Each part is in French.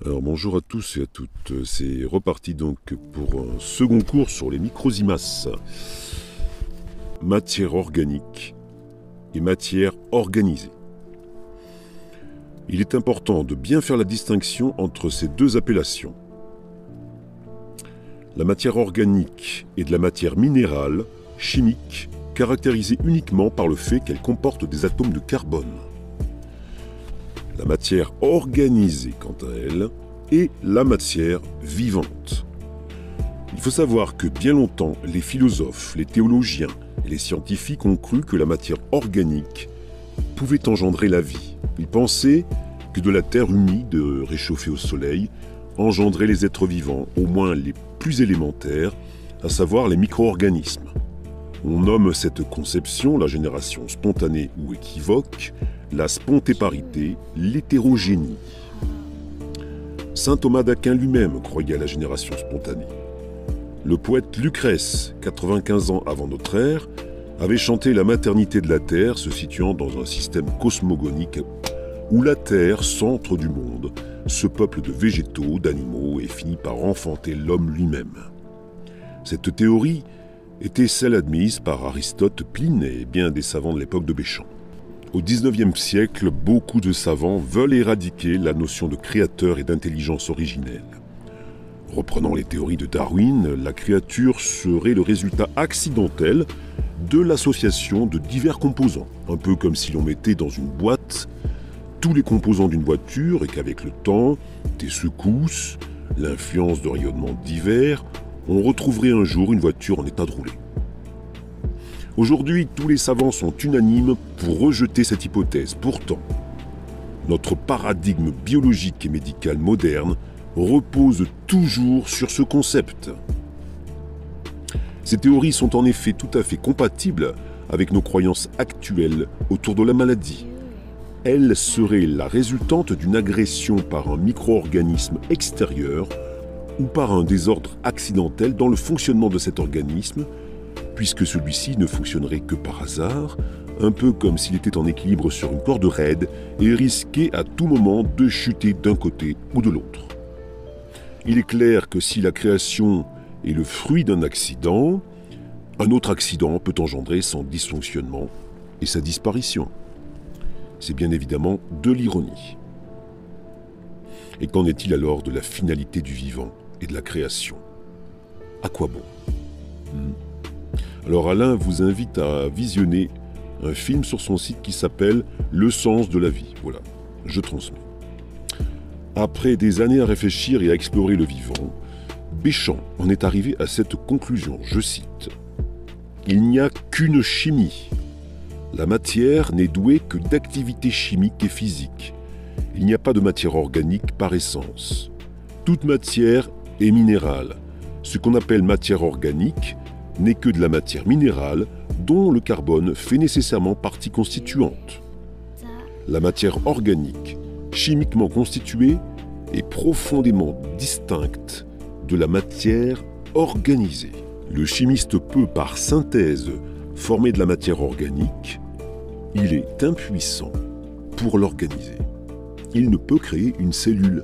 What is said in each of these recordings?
Alors bonjour à tous et à toutes, c'est reparti donc pour un second cours sur les microsimas. Matière organique et matière organisée. Il est important de bien faire la distinction entre ces deux appellations. La matière organique est de la matière minérale, chimique, caractérisée uniquement par le fait qu'elle comporte des atomes de carbone. La matière organisée, quant à elle, est la matière vivante. Il faut savoir que bien longtemps, les philosophes, les théologiens et les scientifiques ont cru que la matière organique pouvait engendrer la vie. Ils pensaient que de la terre humide réchauffée au soleil engendrait les êtres vivants, au moins les plus élémentaires, à savoir les micro-organismes. On nomme cette conception la génération spontanée ou équivoque, la spontéparité, l'hétérogénie. Saint Thomas d'Aquin lui-même croyait à la génération spontanée. Le poète Lucrèce, 95 ans avant notre ère, avait chanté la maternité de la Terre se situant dans un système cosmogonique où la Terre, centre du monde, se peuple de végétaux, d'animaux et finit par enfanter l'homme lui-même. Cette théorie était celle admise par Aristote, Pline et bien des savants de l'époque de Béchamp. Au XIXe siècle, beaucoup de savants veulent éradiquer la notion de créateur et d'intelligence originelle. Reprenant les théories de Darwin, la créature serait le résultat accidentel de l'association de divers composants. Un peu comme si l'on mettait dans une boîte tous les composants d'une voiture et qu'avec le temps, des secousses, l'influence de rayonnements divers, on retrouverait un jour une voiture en état de rouler. Aujourd'hui, tous les savants sont unanimes pour rejeter cette hypothèse. Pourtant, notre paradigme biologique et médical moderne repose toujours sur ce concept. Ces théories sont en effet tout à fait compatibles avec nos croyances actuelles autour de la maladie. Elles seraient la résultante d'une agression par un micro-organisme extérieur ou par un désordre accidentel dans le fonctionnement de cet organisme, puisque celui-ci ne fonctionnerait que par hasard, un peu comme s'il était en équilibre sur une corde raide et risquait à tout moment de chuter d'un côté ou de l'autre. Il est clair que si la création est le fruit d'un accident, un autre accident peut engendrer son dysfonctionnement et sa disparition. C'est bien évidemment de l'ironie. Et qu'en est-il alors de la finalité du vivant et de la création? À quoi bon? Alors Alain vous invite à visionner un film sur son site qui s'appelle « Le sens de la vie ». Voilà, je transmets. Après des années à réfléchir et à explorer le vivant, Béchamp en est arrivé à cette conclusion, je cite « Il n'y a qu'une chimie. La matière n'est douée que d'activités chimiques et physiques. Il n'y a pas de matière organique par essence. Toute matière est minérale. Ce qu'on appelle matière organique n'est que de la matière minérale dont le carbone fait nécessairement partie constituante. La matière organique, chimiquement constituée, est profondément distincte de la matière organisée. Le chimiste peut, par synthèse, former de la matière organique. Il est impuissant pour l'organiser. Il ne peut créer une cellule.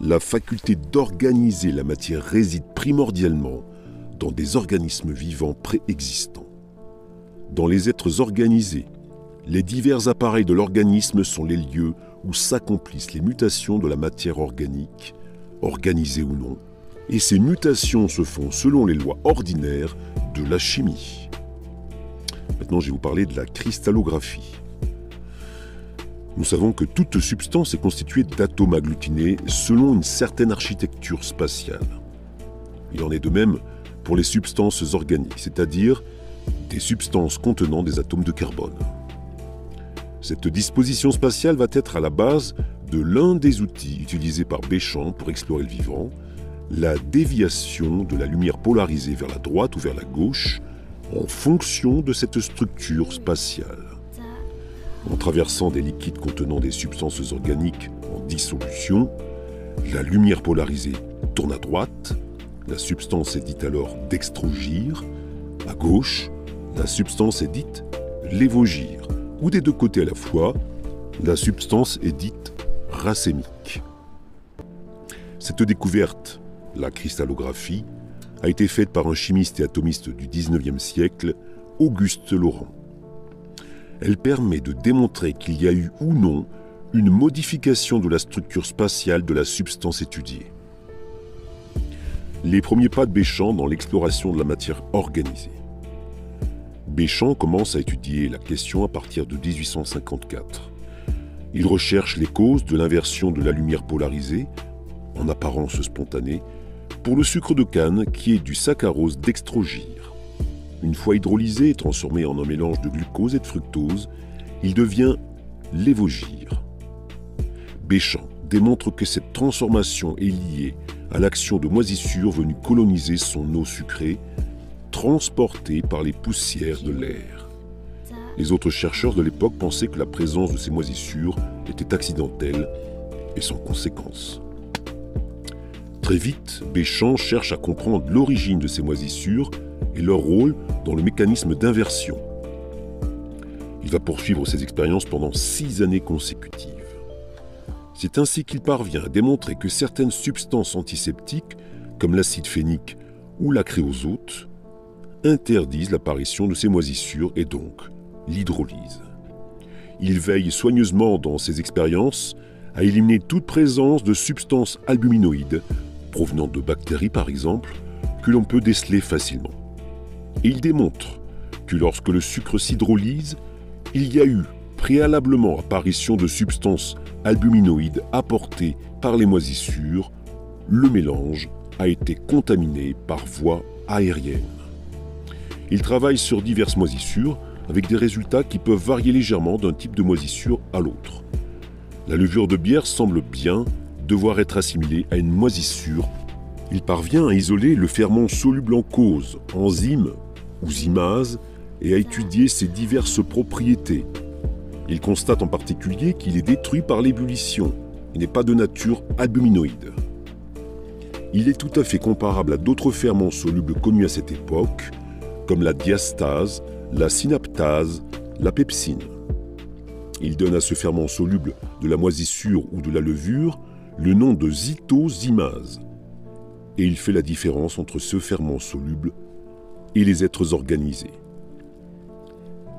La faculté d'organiser la matière réside primordialement dans des organismes vivants préexistants. Dans les êtres organisés, les divers appareils de l'organisme sont les lieux où s'accomplissent les mutations de la matière organique, organisée ou non, et ces mutations se font selon les lois ordinaires de la chimie. Maintenant, je vais vous parler de la cristallographie. Nous savons que toute substance est constituée d'atomes agglutinés selon une certaine architecture spatiale. Il en est de même pour les substances organiques, c'est-à-dire des substances contenant des atomes de carbone. Cette disposition spatiale va être à la base de l'un des outils utilisés par Béchamp pour explorer le vivant, la déviation de la lumière polarisée vers la droite ou vers la gauche en fonction de cette structure spatiale. En traversant des liquides contenant des substances organiques en dissolution, la lumière polarisée tourne à droite, la substance est dite alors d'extrogir, à gauche, la substance est dite lévogir, ou des deux côtés à la fois, la substance est dite racémique. Cette découverte, la cristallographie, a été faite par un chimiste et atomiste du XIXe siècle, Auguste Laurent. Elle permet de démontrer qu'il y a eu ou non une modification de la structure spatiale de la substance étudiée. Les premiers pas de Béchamp dans l'exploration de la matière organisée. Béchamp commence à étudier la question à partir de 1854. Il recherche les causes de l'inversion de la lumière polarisée, en apparence spontanée, pour le sucre de canne qui est du saccharose dextrogire. Une fois hydrolysé et transformé en un mélange de glucose et de fructose, il devient lévogire. Béchamp démontre que cette transformation est liée à l'action de moisissures venues coloniser son eau sucrée, transportée par les poussières de l'air. Les autres chercheurs de l'époque pensaient que la présence de ces moisissures était accidentelle et sans conséquence. Très vite, Béchamp cherche à comprendre l'origine de ces moisissures et leur rôle dans le mécanisme d'inversion. Il va poursuivre ses expériences pendant 6 années consécutives. C'est ainsi qu'il parvient à démontrer que certaines substances antiseptiques, comme l'acide phénique ou la créosote, interdisent l'apparition de ces moisissures et donc l'hydrolyse. Il veille soigneusement dans ses expériences à éliminer toute présence de substances albuminoïdes, provenant de bactéries par exemple, que l'on peut déceler facilement. Et il démontre que lorsque le sucre s'hydrolyse, il y a eu préalablement apparition de substances albuminoïdes apportées par les moisissures, le mélange a été contaminé par voie aérienne. Il travaille sur diverses moisissures avec des résultats qui peuvent varier légèrement d'un type de moisissure à l'autre. La levure de bière semble bien devoir être assimilée à une moisissure. Il parvient à isoler le ferment soluble en cause, enzyme ou zymase, et à étudier ses diverses propriétés. Il constate en particulier qu'il est détruit par l'ébullition et n'est pas de nature albuminoïde. Il est tout à fait comparable à d'autres ferments solubles connus à cette époque, comme la diastase, la synaptase, la pepsine. Il donne à ce ferment soluble de la moisissure ou de la levure le nom de zytosymase. Et il fait la différence entre ce ferment soluble et les êtres organisés.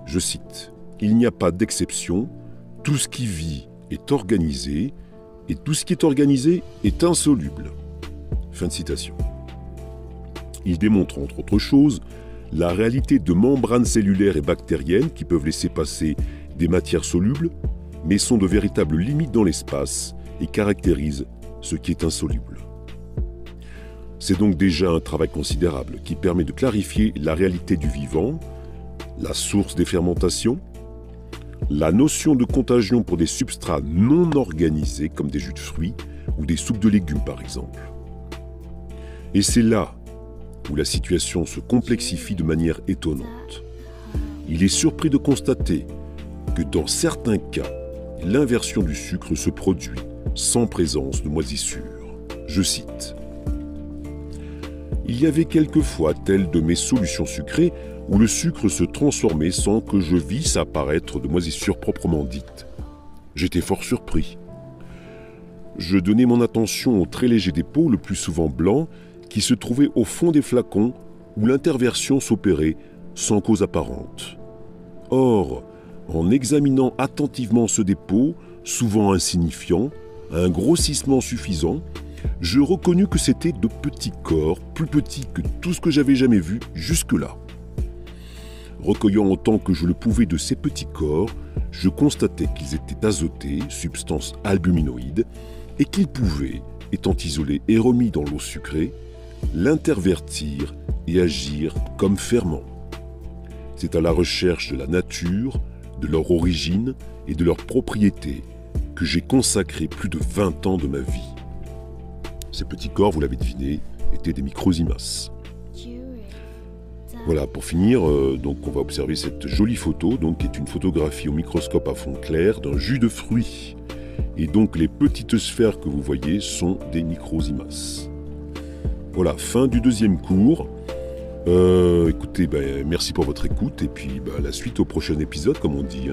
Je cite, « Il n'y a pas d'exception, tout ce qui vit est organisé, et tout ce qui est organisé est insoluble. » Fin de citation. Il démontre, entre autres choses, la réalité de membranes cellulaires et bactériennes qui peuvent laisser passer des matières solubles, mais sont de véritables limites dans l'espace et caractérisent ce qui est insoluble. C'est donc déjà un travail considérable qui permet de clarifier la réalité du vivant, la source des fermentations, la notion de contagion pour des substrats non organisés comme des jus de fruits ou des soupes de légumes par exemple. Et c'est là où la situation se complexifie de manière étonnante. Il est surpris de constater que dans certains cas, l'inversion du sucre se produit sans présence de moisissure. Je cite. « Il y avait quelquefois telles de mes solutions sucrées où le sucre se transformait sans que je visse apparaître de moisissure proprement dite. J'étais fort surpris. Je donnais mon attention au très léger dépôt, le plus souvent blanc, qui se trouvait au fond des flacons où l'interversion s'opérait sans cause apparente. Or, en examinant attentivement ce dépôt, souvent insignifiant, à un grossissement suffisant, je reconnus que c'était de petits corps, plus petits que tout ce que j'avais jamais vu jusque-là. Recueillant autant que je le pouvais de ces petits corps, je constatais qu'ils étaient azotés, substance albuminoïde, et qu'ils pouvaient, étant isolés et remis dans l'eau sucrée, l'intervertir et agir comme ferment. C'est à la recherche de la nature, de leur origine et de leurs propriétés que j'ai consacré plus de 20 ans de ma vie. Ces petits corps, vous l'avez deviné, étaient des microzymas. Voilà, pour finir, donc on va observer cette jolie photo, donc, qui est une photographie au microscope à fond clair d'un jus de fruits. Et donc les petites sphères que vous voyez sont des microzymas. Voilà, fin du deuxième cours. Écoutez, merci pour votre écoute, et puis la suite au prochain épisode, comme on dit.